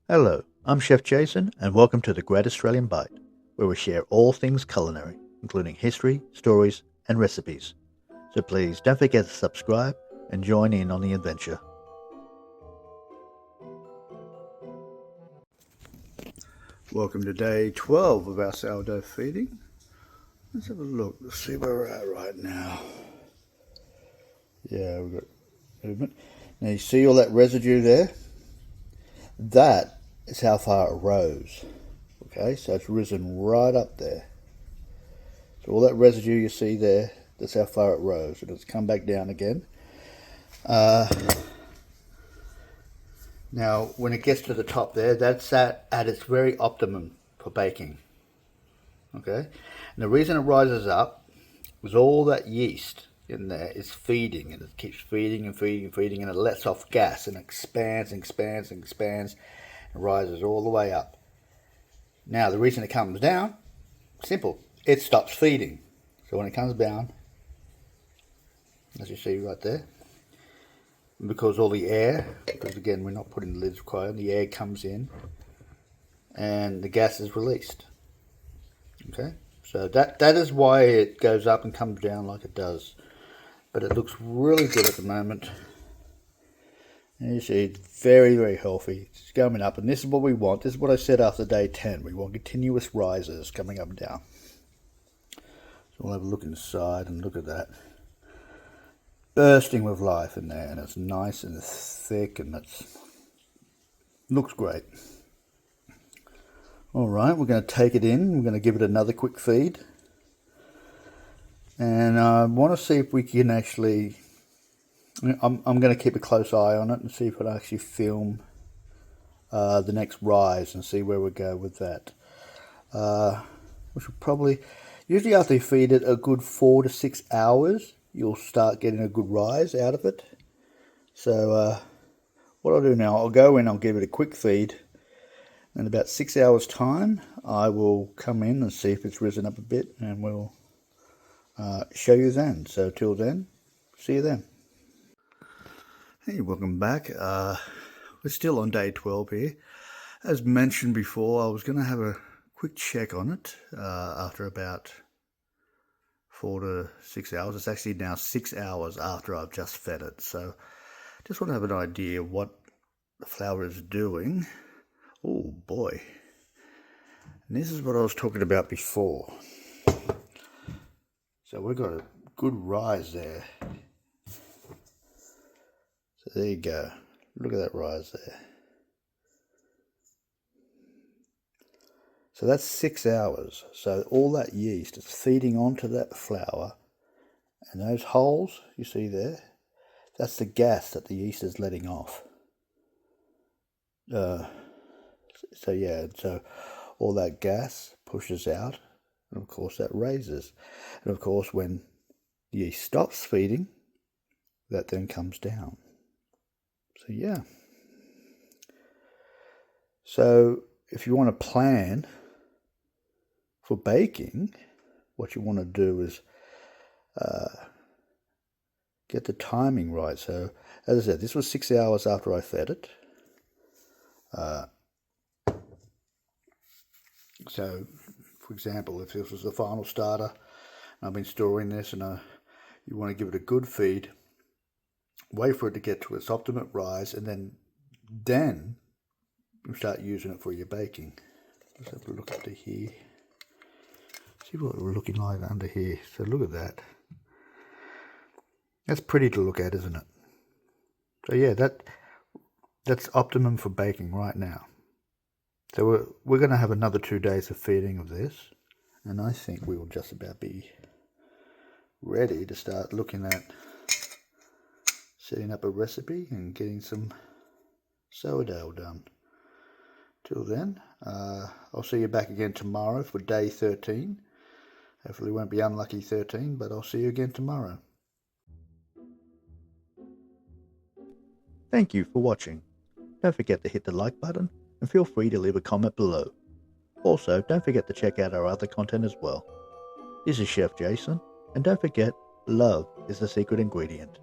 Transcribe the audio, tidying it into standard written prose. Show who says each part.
Speaker 1: Hello, I'm Chef Jason, and welcome to the Great Australian Bite, where we share all things culinary, including history, stories, and recipes. So please don't forget to subscribe and join in on the adventure. Welcome to day 12 of our sourdough feeding. Let's have a look. Let's see where we're at right now. Yeah, we've got movement. Now you see all that residue there? That is how far it rose. Okay, so it's risen right up there. So all that residue you see there, that's how far it rose. And it's come back down again. Now, when it gets to the top there, that's at its very optimum for baking. Okay? And the reason it rises up is all that yeast in there is feeding, and it keeps feeding and feeding and feeding, and it lets off gas and expands and expands and expands and rises all the way up. Now, the reason it comes down, simple, it stops feeding. So when it comes down, as you see right there, because all the air, because again we're not putting the lids required, the air comes in and the gas is released. Okay, so that is why it goes up and comes down like it does. But it looks really good at the moment. And you see it's very, very healthy. It's going up, and this is what we want. This is what I said after day 10. We want continuous rises coming up and down. So we'll have a look inside and look at that. Bursting with life in there, and it's nice and it's thick, and it's looks great. All right, we're going to take it in. We're going to give it another quick feed, and I want to see if we can actually. I'm going to keep a close eye on it and see if I actually film the next rise and see where we go with that. We should probably usually after you feed it a good 4 to 6 hours, you'll start getting a good rise out of it. So what I'll do now, I'll go in, I'll give it a quick feed. In about 6 hours time, I will come in and see if it's risen up a bit, and we'll show you then. So till then, see you then. Hey, welcome back. We're still on day 12 here. As mentioned before, I was going to have a quick check on it after about 4 to 6 hours. It's actually now 6 hours after I've just fed it. So just want to have an idea what the flour is doing. Oh boy. And this is what I was talking about before. So we've got a good rise there. So there you go. Look at that rise there. So that's 6 hours. So all that yeast is feeding onto that flour. And those holes you see there, that's the gas that the yeast is letting off. So yeah, so all that gas pushes out, and of course that raises. And of course when the yeast stops feeding, that then comes down. So yeah. So if you want to plan for baking, what you want to do is get the timing right. So as I said, this was 6 hours after I fed it. So for example, if this was the final starter and I've been storing this, and you want to give it a good feed, wait for it to get to its optimum rise, and then you start using it for your baking. Let's have a look under here. See what we're looking like under here. So look at that. That's pretty to look at, isn't it? So yeah, that's optimum for baking right now. So we're going to have another 2 days of feeding of this, and I think we will just about be ready to start looking at setting up a recipe and getting some sourdough done. Till then, I'll see you back again tomorrow for day 13. Hopefully it won't be unlucky 13, but I'll see you again tomorrow. Thank you for watching. Don't forget to hit the like button and feel free to leave a comment below. Also, don't forget to check out our other content as well. This is Chef Jason, and don't forget, love is the secret ingredient.